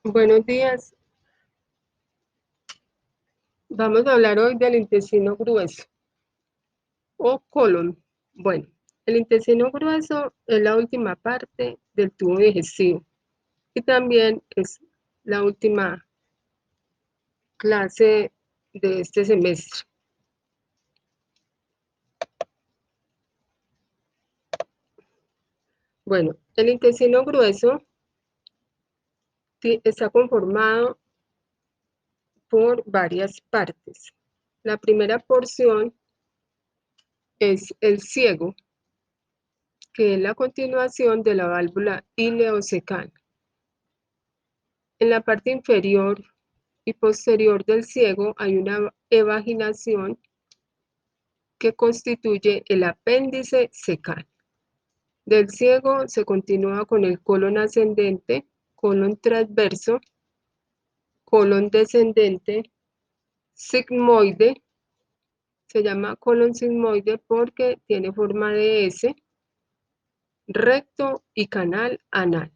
Buenos días. Vamos a hablar hoy del intestino grueso o colon. Bueno, el intestino grueso es la última parte del tubo digestivo y también es la última clase de este semestre. Bueno, el intestino grueso está conformado por varias partes. La primera porción es el ciego, que es la continuación de la válvula ileocecal. En la parte inferior y posterior del ciego hay una evaginación que constituye el apéndice cecal. Del ciego se continúa con el colon ascendente, colon transverso, colon descendente, sigmoide. Se llama colon sigmoide porque tiene forma de S, recto y canal anal.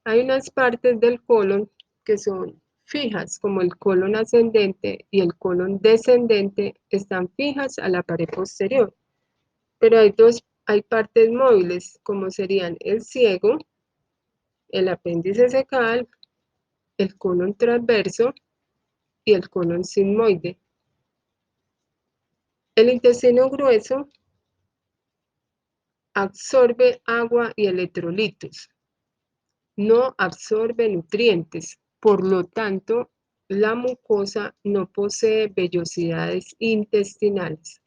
Hay unas partes del colon que son fijas, como el colon ascendente y el colon descendente están fijas a la pared posterior, pero hay partes móviles, como serían el ciego, el apéndice cecal, el colon transverso y el colon sigmoide. El intestino grueso absorbe agua y electrolitos, no absorbe nutrientes, por lo tanto, la mucosa no posee vellosidades intestinales.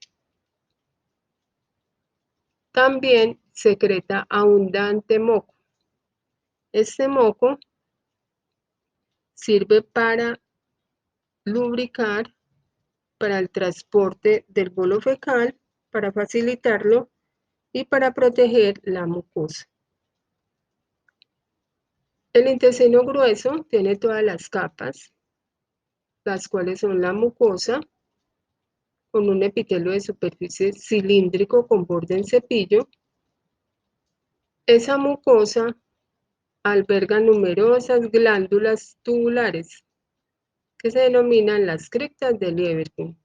También secreta abundante moco. Este moco sirve para lubricar, para el transporte del bolo fecal, para facilitarlo y para proteger la mucosa. El intestino grueso tiene todas las capas, las cuales son la mucosa, con un epitelio de superficie cilíndrico con borde en cepillo. Esa mucosa alberga numerosas glándulas tubulares que se denominan las criptas de Lieberkühn.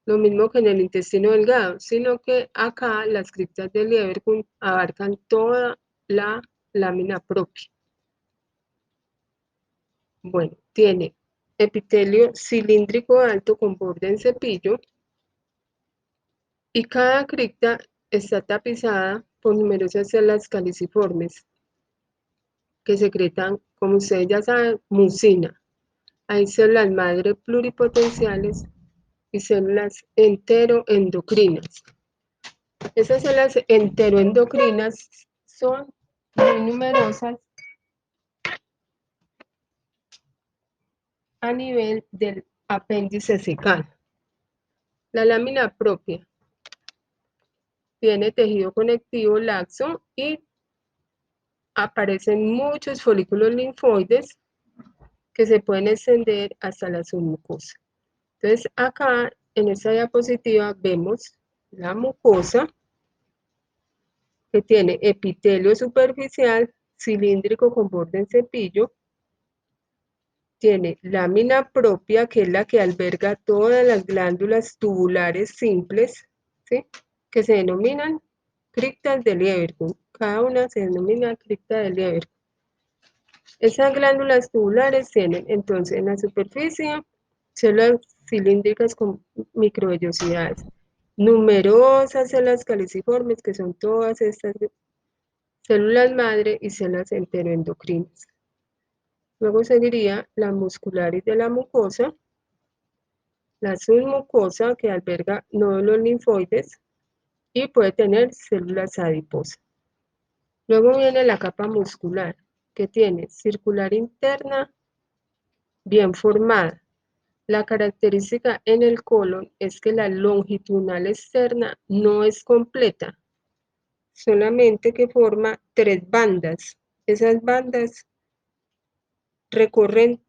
Lo mismo que en el intestino delgado, sino que acá las criptas de Lieberkühn abarcan toda la lámina propia. Bueno, tiene epitelio cilíndrico alto con borde en cepillo y cada cripta está tapizada por numerosas células caliciformes que secretan, como ustedes ya saben, mucina. Hay células madre pluripotenciales y células enteroendocrinas. Esas células enteroendocrinas son muy numerosas a nivel del apéndice cecal. La lámina propia tiene tejido conectivo laxo y aparecen muchos folículos linfoides que se pueden extender hasta la submucosa. Entonces, acá en esta diapositiva vemos la mucosa que tiene epitelio superficial cilíndrico con borde en cepillo, tiene lámina propia, que es la que alberga todas las glándulas tubulares simples, ¿sí? Que se denominan criptas de Lieberkühn. Cada una se denomina cripta de Lieberkühn. Esas glándulas tubulares tienen entonces en la superficie células cilíndricas con microvellosidades, numerosas células caliciformes, que son todas estas células madre y células enteroendocrinas. Luego seguiría la muscularis de la mucosa, la submucosa, que alberga nódulos linfoides y puede tener células adiposas. Luego viene la capa muscular, que tiene circular interna bien formada. La característica en el colon es que la longitudinal externa no es completa, solamente que forma 3 bandas. Esas bandas recorren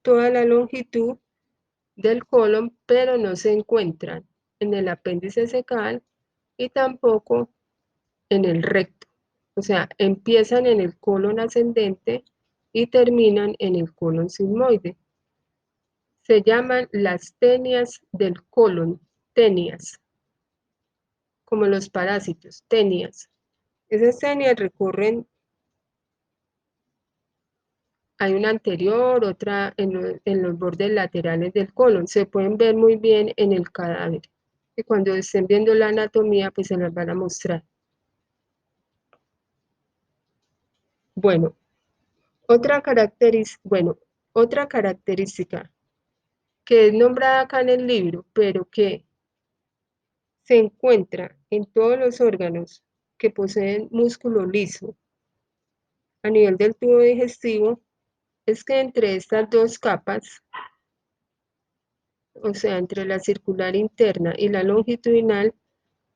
toda la longitud del colon, pero no se encuentran en el apéndice cecal y tampoco en el recto. O sea, empiezan en el colon ascendente y terminan en el colon sigmoide. Se llaman las tenias del colon, tenias, como los parásitos, tenias. Esas tenias recorren, hay una anterior, otra en los bordes laterales del colon. Se pueden ver muy bien en el cadáver. Y cuando estén viendo la anatomía, pues se las van a mostrar. Bueno, otra característica que es nombrada acá en el libro, pero que se encuentra en todos los órganos que poseen músculo liso a nivel del tubo digestivo, es que entre estas dos capas, o sea, entre la circular interna y la longitudinal,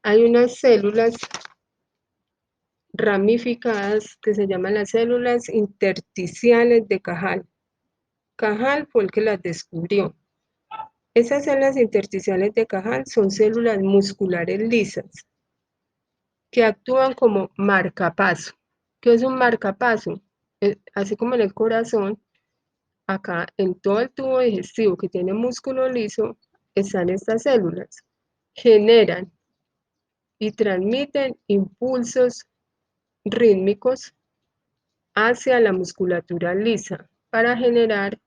hay unas células ramificadas que se llaman las células intersticiales de Cajal. Cajal fue el que las descubrió. Esas células intersticiales de Cajal son células musculares lisas que actúan como marcapaso. ¿Qué es un marcapaso? Así como en el corazón, acá en todo el tubo digestivo que tiene músculo liso, están estas células. Generan y transmiten impulsos rítmicos hacia la musculatura lisa para generar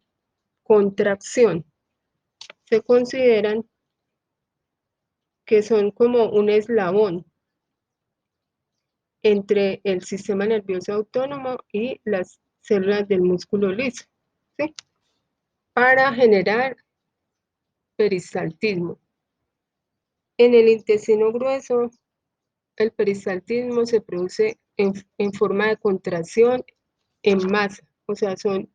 contracción. Se consideran que son como un eslabón entre el sistema nervioso autónomo y las células del músculo liso, ¿sí? Para generar peristaltismo. En el intestino grueso, el peristaltismo se produce en forma de contracción en masa, o sea, son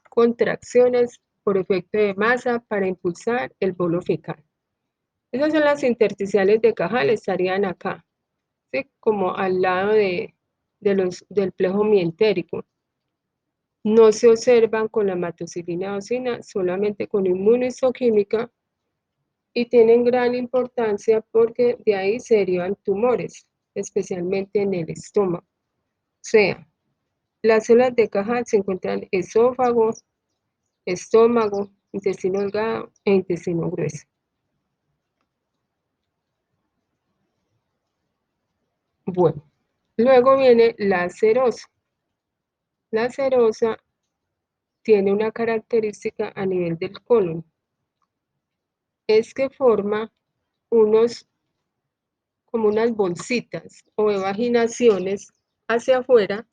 contracciones por efecto de masa para impulsar el bolo fecal. Esas son las intersticiales de Cajal, estarían acá, ¿sí? Como al lado del plejo mientérico. No se observan con la hematocilina eosina, solamente con inmunohistoquímica, y tienen gran importancia porque de ahí se derivan tumores, especialmente en el estómago. O sea, las células de Cajal se encuentran en esófago, estómago, intestino delgado e intestino grueso. Bueno, luego viene la serosa. La serosa tiene una característica a nivel del colon, es que forma como unas bolsitas o evaginaciones hacia afuera,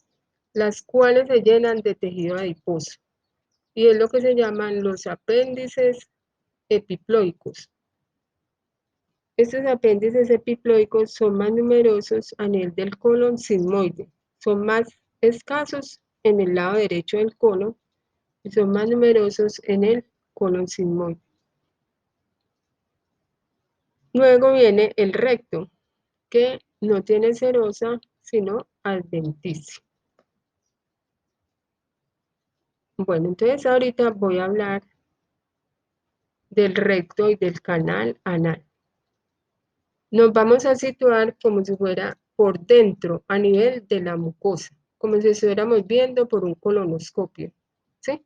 las cuales se llenan de tejido adiposo, y es lo que se llaman los apéndices epiploicos. Estos apéndices epiploicos son más numerosos a nivel del colon sigmoide, son más escasos en el lado derecho del colon y son más numerosos en el colon sigmoide. Luego viene el recto, que no tiene serosa, sino adventicia. Bueno, entonces ahorita voy a hablar del recto y del canal anal. Nos vamos a situar como si fuera por dentro, a nivel de la mucosa, como si estuviéramos viendo por un colonoscopio, ¿sí?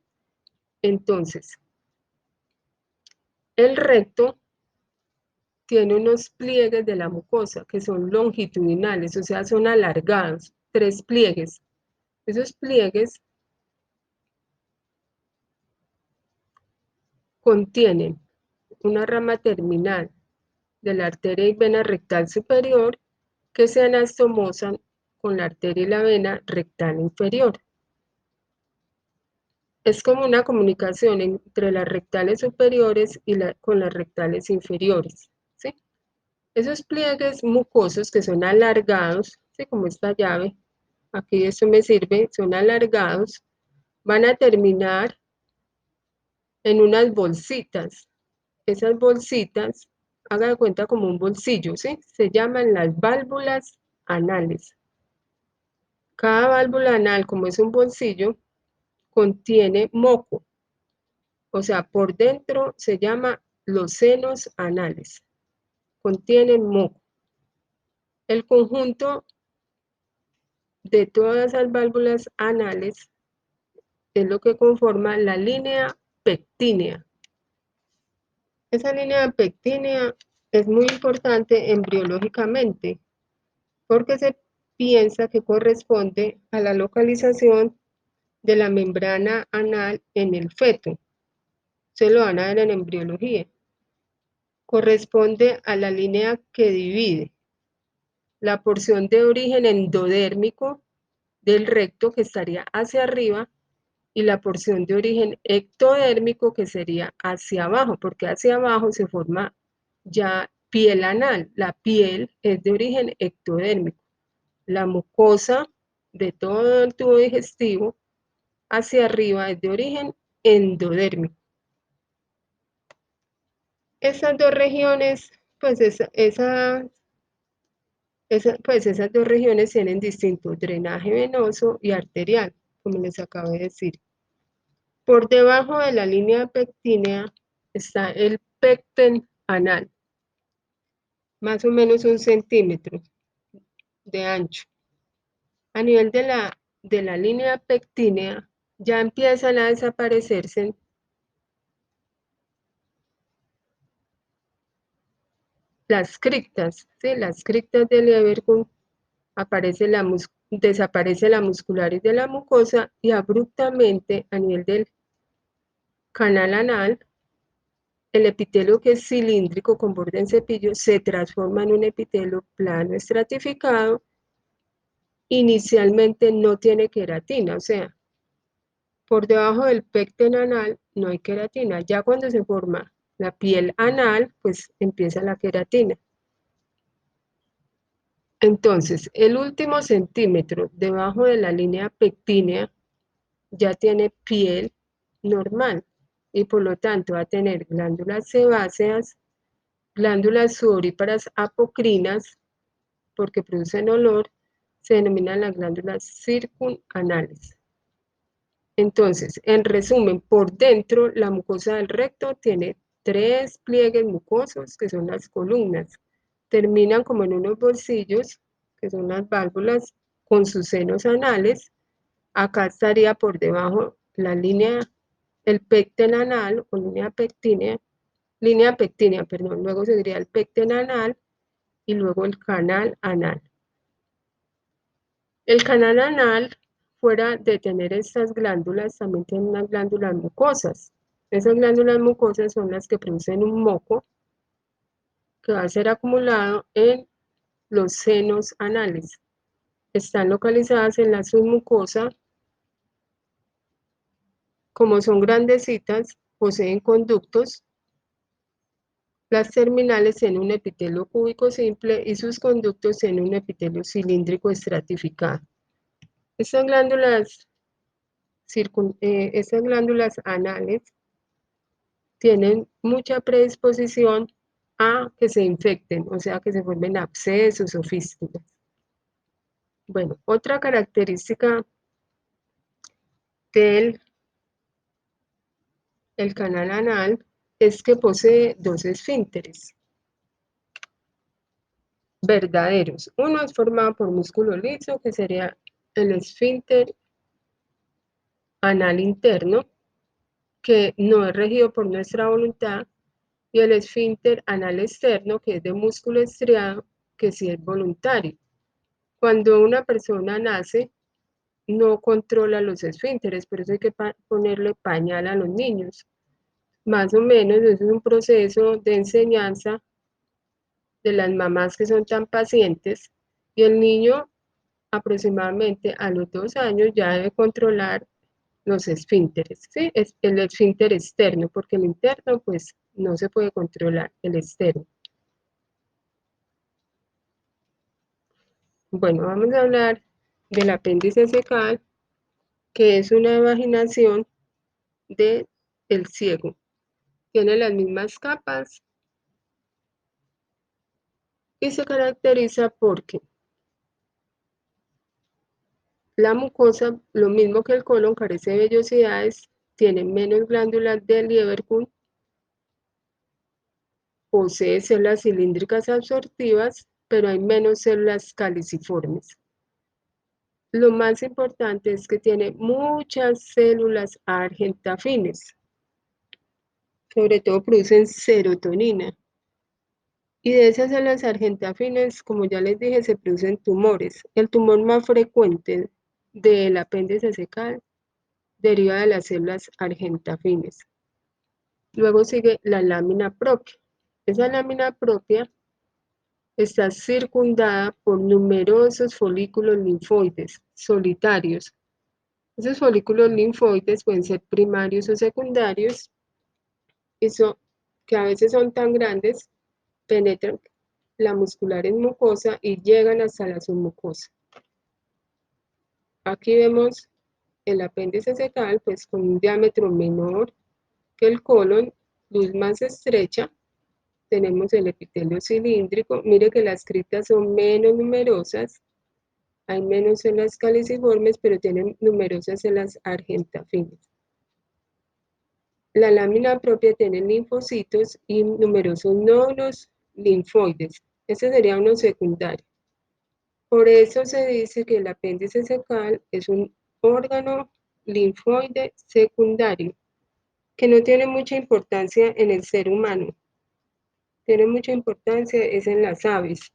Entonces, el recto tiene unos pliegues de la mucosa que son longitudinales, o sea, son alargados, 3 pliegues. Esos pliegues contienen una rama terminal de la arteria y vena rectal superior que se anastomosan con la arteria y la vena rectal inferior. Es como una comunicación entre las rectales superiores y con las rectales inferiores, ¿sí? Esos pliegues mucosos que son alargados, ¿sí? Como esta llave, aquí esto me sirve, son alargados, van a terminar en unas bolsitas. Esas bolsitas, haga de cuenta como un bolsillo, ¿sí? Se llaman las válvulas anales. Cada válvula anal, como es un bolsillo, contiene moco, o sea, por dentro se llama los senos anales, contienen moco. El conjunto de todas las válvulas anales es lo que conforma la línea pectínea. Esa línea pectínea es muy importante embriológicamente porque se piensa que corresponde a la localización de la membrana anal en el feto. Se lo van a ver en embriología. Corresponde a la línea que divide la porción de origen endodérmico del recto que estaría hacia arriba y la porción de origen ectodérmico que sería hacia abajo, porque hacia abajo se forma ya piel anal. La piel es de origen ectodérmico. La mucosa de todo el tubo digestivo hacia arriba es de origen endodérmico. Esas dos regiones, pues esas dos regiones tienen distinto drenaje venoso y arterial, como les acabo de decir. Por debajo de la línea pectínea está el pecten anal, más o menos 1 centímetro de ancho. A nivel de la línea pectínea ya empiezan a desaparecerse las criptas, ¿sí? Las criptas del Leverkusen, desaparece la muscularis de la mucosa y abruptamente a nivel del canal anal, el epitelio que es cilíndrico con borde en cepillo se transforma en un epitelio plano estratificado. Inicialmente no tiene queratina, o sea, por debajo del pecten anal no hay queratina. Ya cuando se forma la piel anal, pues empieza la queratina. Entonces, el último centímetro debajo de la línea pectínea ya tiene piel normal y por lo tanto va a tener glándulas sebáceas, glándulas sudoríparas apocrinas, porque producen olor, se denominan las glándulas circunanales. Entonces, en resumen, por dentro, la mucosa del recto tiene 3 pliegues mucosos, que son las columnas. Terminan como en unos bolsillos, que son las válvulas, con sus senos anales. Acá estaría por debajo la línea, el pecten anal o línea pectínea, perdón. Luego seguiría el pecten anal y luego el canal anal. El canal anal, fuera de tener estas glándulas, también tiene unas glándulas mucosas. Esas glándulas mucosas son las que producen un moco que va a ser acumulado en los senos anales. Están localizadas en la submucosa. Como son grandecitas, poseen conductos. Las terminales en un epitelio cúbico simple y sus conductos en un epitelio cilíndrico estratificado. Estas glándulas anales tienen mucha predisposición a que se infecten, o sea, que se formen abscesos o fístulas. Bueno, otra característica del canal anal es que posee dos esfínteres verdaderos. Uno es formado por músculo liso, que sería el esfínter anal interno, que no es regido por nuestra voluntad, y el esfínter anal externo, que es de músculo estriado, que sí es voluntario. Cuando una persona nace, no controla los esfínteres, por eso hay que ponerle pañal a los niños. Más o menos, eso es un proceso de enseñanza de las mamás que son tan pacientes, y el niño aproximadamente a los 2 años ya debe controlar los esfínteres, ¿sí? Es el esfínter externo, porque el interno pues no se puede controlar, el externo. Bueno, vamos a hablar del apéndice fecal, que es una vaginación del ciego. Tiene las mismas capas y se caracteriza porque la mucosa, lo mismo que el colon, carece de vellosidades, tiene menos glándulas de Lieberkühn, posee células cilíndricas absortivas, pero hay menos células caliciformes. Lo más importante es que tiene muchas células argentafines, sobre todo producen serotonina. Y de esas células argentafines, como ya les dije, se producen tumores. El tumor más frecuente del apéndice cecal deriva de las células argentafines. Luego sigue la lámina propia. Esa lámina propia está circundada por numerosos folículos linfoides solitarios. Esos folículos linfoides pueden ser primarios o secundarios y que a veces son tan grandes, penetran la musculares mucosa y llegan hasta la submucosa. Aquí vemos el apéndice cecal pues con un diámetro menor que el colon, luz más estrecha. Tenemos el epitelio cilíndrico. Mire que las criptas son menos numerosas, hay menos células caliciformes, pero tienen numerosas células argentafinas. La lámina propia tiene linfocitos y numerosos nódulos linfoides. Ese sería uno secundario. Por eso se dice que el apéndice cecal es un órgano linfoide secundario, que no tiene mucha importancia en el ser humano. Tiene mucha importancia es en las aves.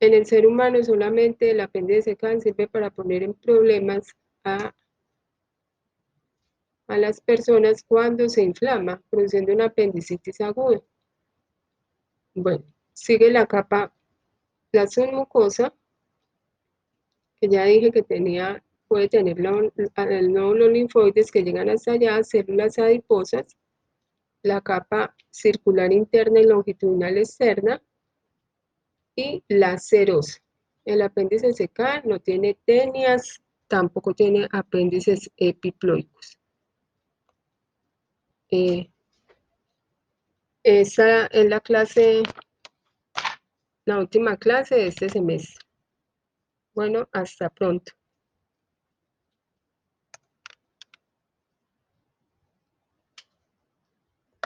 En el ser humano solamente el apéndice cecal sirve para poner en problemas a, a las personas cuando se inflama, produciendo una apendicitis aguda. Bueno, sigue la capa, la submucosa, que ya dije que puede tener el nódulo linfoides que llegan hasta allá, células adiposas, la capa circular interna y longitudinal externa y la serosa. El apéndice cecal no tiene tenias, tampoco tiene apéndices epiploicos. Esa es la última clase de este semestre. Bueno, hasta pronto.